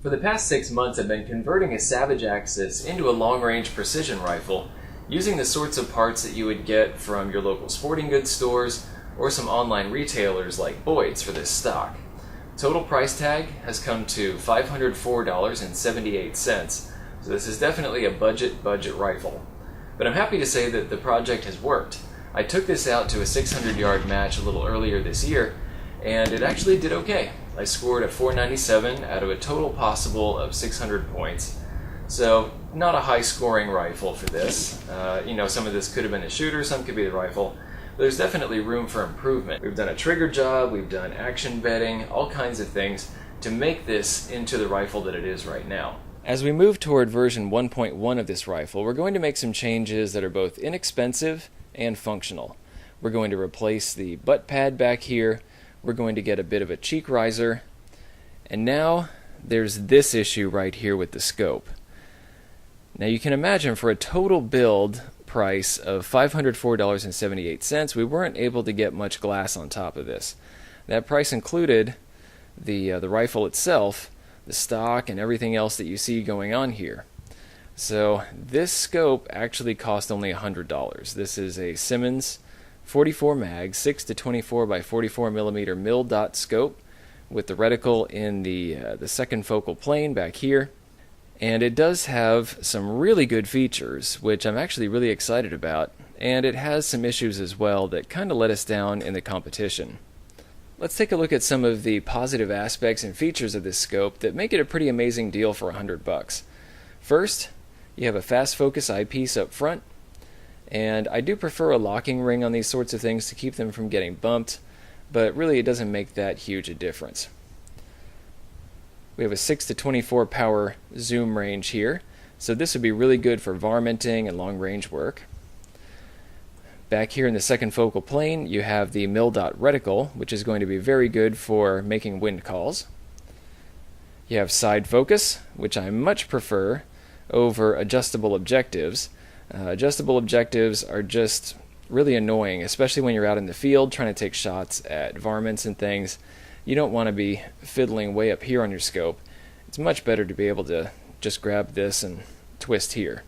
For the past 6 months, I've been converting a Savage Axis into a long-range precision rifle using the sorts of parts that you would get from your local sporting goods stores or some online retailers like Boyd's for this stock. Total price tag has come to $504.78, so this is definitely a budget rifle. But I'm happy to say that the project has worked. I took this out to a 600-yard match a little earlier this year, and it actually did okay. I scored a 497 out of a total possible of 600 points. So, not a high-scoring rifle for this. Some of this could have been a shooter, some could be the rifle. But there's definitely room for improvement. We've done a trigger job, we've done action bedding, all kinds of things to make this into the rifle that it is right now. As we move toward version 1.1 of this rifle, we're going to make some changes that are both inexpensive and functional. We're going to replace the butt pad back here. We're going to get a bit of a cheek riser. And now there's this issue right here with the scope. Now you can imagine for a total build price of $504.78, we weren't able to get much glass on top of this. That price included the rifle itself, the stock, and everything else that you see going on here. So this scope actually cost only $100. This is a Simmons 44 mag 6 to 24 by 44 millimeter mil dot scope with the reticle in the second focal plane back here, and it does have some really good features which I'm actually really excited about, and it has some issues as well that kind of let us down in the competition. Let's take a look at some of the positive aspects and features of this scope that make it a pretty amazing deal for $100. First, you have a fast focus eyepiece up front. And I do prefer a locking ring on these sorts of things to keep them from getting bumped, but really it doesn't make that huge a difference. We have a 6 to 24 power zoom range here, so this would be really good for varminting and long range work. Back here in the second focal plane you have the mil dot reticle, which is going to be very good for making wind calls. You have side focus, which I much prefer over adjustable objectives. Adjustable objectives are just really annoying, especially when you're out in the field trying to take shots at varmints and things. You don't want to be fiddling way up here on your scope. It's much better to be able to just grab this and twist here.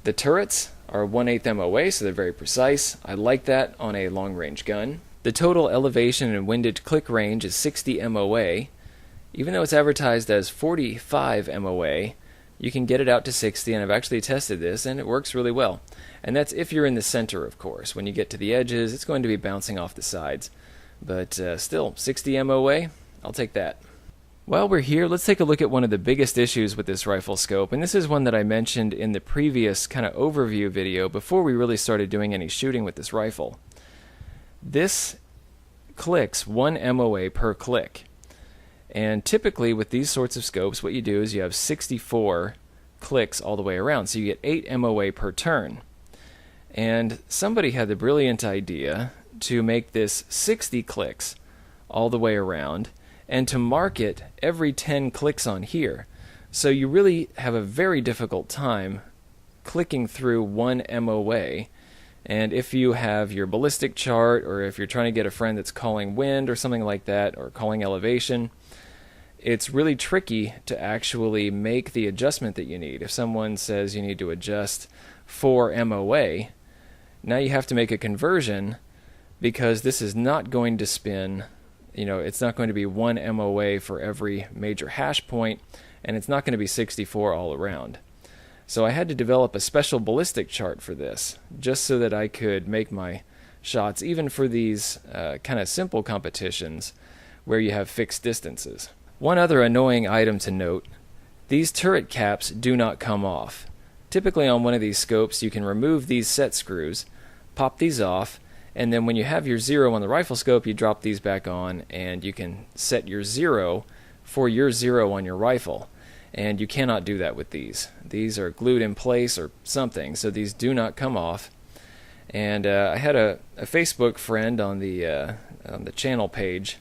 The turrets are 1/8 MOA, so they're very precise. I like that on a long-range gun. The total elevation and windage click range is 60 MOA. Even though it's advertised as 45 MOA, you can get it out to 60, and I've actually tested this, and it works really well. And that's if you're in the center, of course. When you get to the edges, it's going to be bouncing off the sides. But still, 60 MOA, I'll take that. While we're here, let's take a look at one of the biggest issues with this rifle scope, and this is one that I mentioned in the previous kind of overview video before we really started doing any shooting with this rifle. This clicks 1 MOA per click. And typically with these sorts of scopes, what you do is you have 64 clicks all the way around, so you get 8 MOA per turn. And somebody had the brilliant idea to make this 60 clicks all the way around and to mark it every 10 clicks on here. So you really have a very difficult time clicking through 1 MOA. And if you have your ballistic chart, or if you're trying to get a friend that's calling wind or something like that, or calling elevation, it's really tricky to actually make the adjustment that you need. If someone says you need to adjust 4 MOA, now you have to make a conversion, because this is not going to spin, it's not going to be 1 MOA for every major hash point, and it's not going to be 64 all around. So I had to develop a special ballistic chart for this, just so that I could make my shots, even for these kind of simple competitions where you have fixed distances. One other annoying item to note, these turret caps do not come off. Typically on one of these scopes you can remove these set screws, pop these off, and then when you have your 0 on the rifle scope you drop these back on and you can set your 0 for your 0 on your rifle. And you cannot do that with these. These are glued in place or something, so these do not come off. And I had a Facebook friend on the channel page,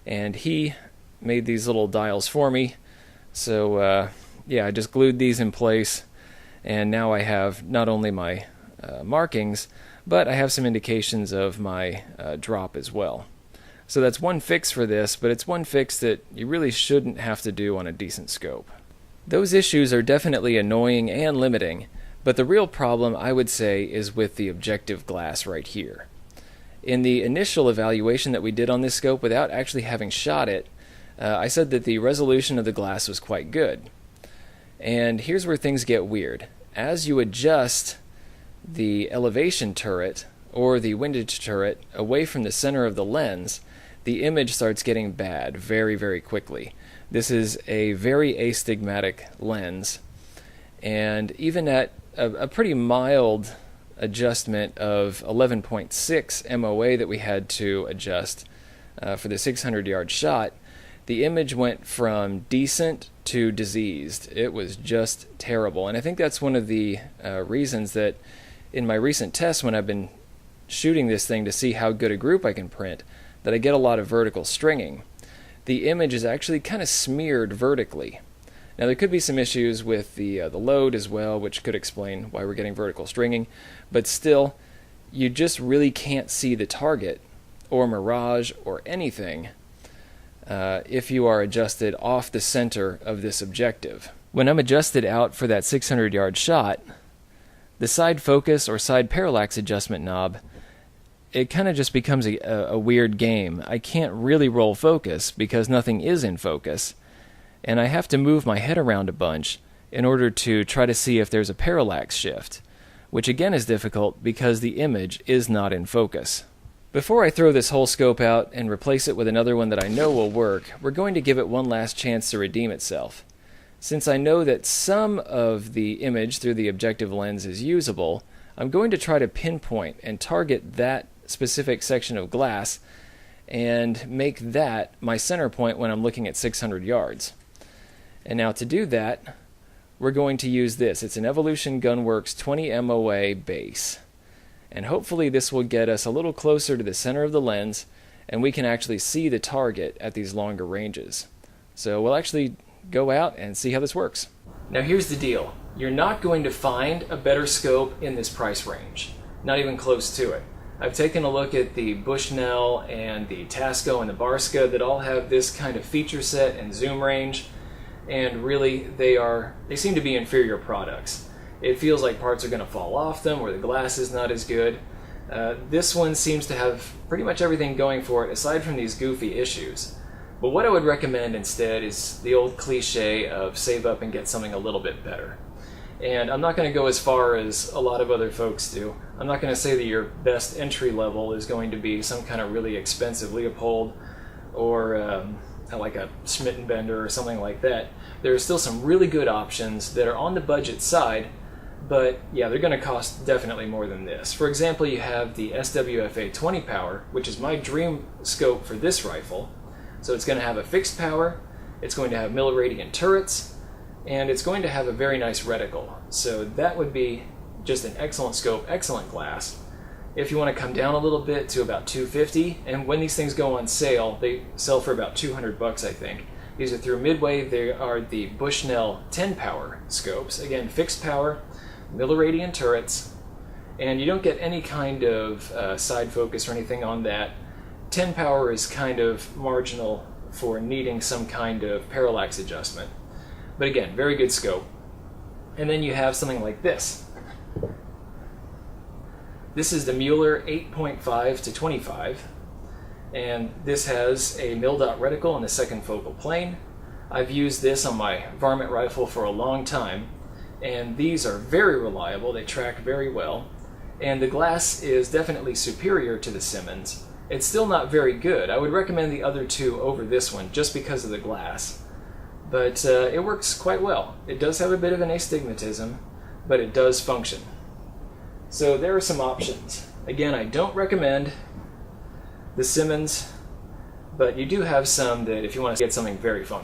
and he made these little dials for me. So I just glued these in place, and now I have not only my markings, but I have some indications of my drop as well. So that's one fix for this, but it's one fix that you really shouldn't have to do on a decent scope. Those issues are definitely annoying and limiting, but the real problem, I would say, is with the objective glass right here. In the initial evaluation that we did on this scope, without actually having shot it, I said that the resolution of the glass was quite good. And here's where things get weird. As you adjust the elevation turret or the windage turret away from the center of the lens, the image starts getting bad very, very quickly. This is a very astigmatic lens, and even at a pretty mild adjustment of 11.6 MOA that we had to adjust for the 600-yard shot, the image went from decent to diseased. It was just terrible, and I think that's one of the reasons that in my recent tests when I've been shooting this thing to see how good a group I can print, that I get a lot of vertical stringing. The image is actually kind of smeared vertically. Now there could be some issues with the load as well, which could explain why we're getting vertical stringing, but still, you just really can't see the target or mirage or anything if you are adjusted off the center of this objective. When I'm adjusted out for that 600-yard shot, the side focus or side parallax adjustment knob, it kind of just becomes a weird game. I can't really roll focus because nothing is in focus, and I have to move my head around a bunch in order to try to see if there's a parallax shift, which again is difficult because the image is not in focus. Before I throw this whole scope out and replace it with another one that I know will work, we're going to give it one last chance to redeem itself. Since I know that some of the image through the objective lens is usable, I'm going to try to pinpoint and target that specific section of glass and make that my center point when I'm looking at 600 yards. And now to do that, we're going to use this. It's an Evolution Gunworks 20 MOA base. And hopefully this will get us a little closer to the center of the lens and we can actually see the target at these longer ranges. So we'll actually go out and see how this works. Now here's the deal. You're not going to find a better scope in this price range. Not even close to it. I've taken a look at the Bushnell and the Tasco and the Barska that all have this kind of feature set and zoom range, and really they seem to be inferior products. It feels like parts are going to fall off them or the glass is not as good. This one seems to have pretty much everything going for it aside from these goofy issues. But what I would recommend instead is the old cliche of save up and get something a little bit better. And I'm not going to go as far as a lot of other folks do. I'm not going to say that your best entry level is going to be some kind of really expensive Leopold or like a Schmittenbender or something like that. There are still some really good options that are on the budget side, but yeah, they're going to cost definitely more than this. For example, you have the SWFA 20 power, which is my dream scope for this rifle. So it's going to have a fixed power, it's going to have milliradian turrets, and it's going to have a very nice reticle. So that would be just an excellent scope, excellent glass. If you want to come down a little bit to about $250, and when these things go on sale, they sell for about $200, I think. These are through Midway. They are the Bushnell 10 power scopes. Again, fixed power, milliradian turrets, and you don't get any kind of side focus or anything on that. 10 power is kind of marginal for needing some kind of parallax adjustment. But again, very good scope. And then you have something like this. This is the Mueller 8.5 to 25, and this has a mil-dot reticle in the second focal plane. I've used this on my varmint rifle for a long time, and these are very reliable. They track very well, and the glass is definitely superior to the Simmons. It's still not very good. I would recommend the other two over this one just because of the glass. But it works quite well. It does have a bit of an astigmatism, but it does function. So there are some options. Again, I don't recommend the Simmons, but you do have some that if you want to get something very fun.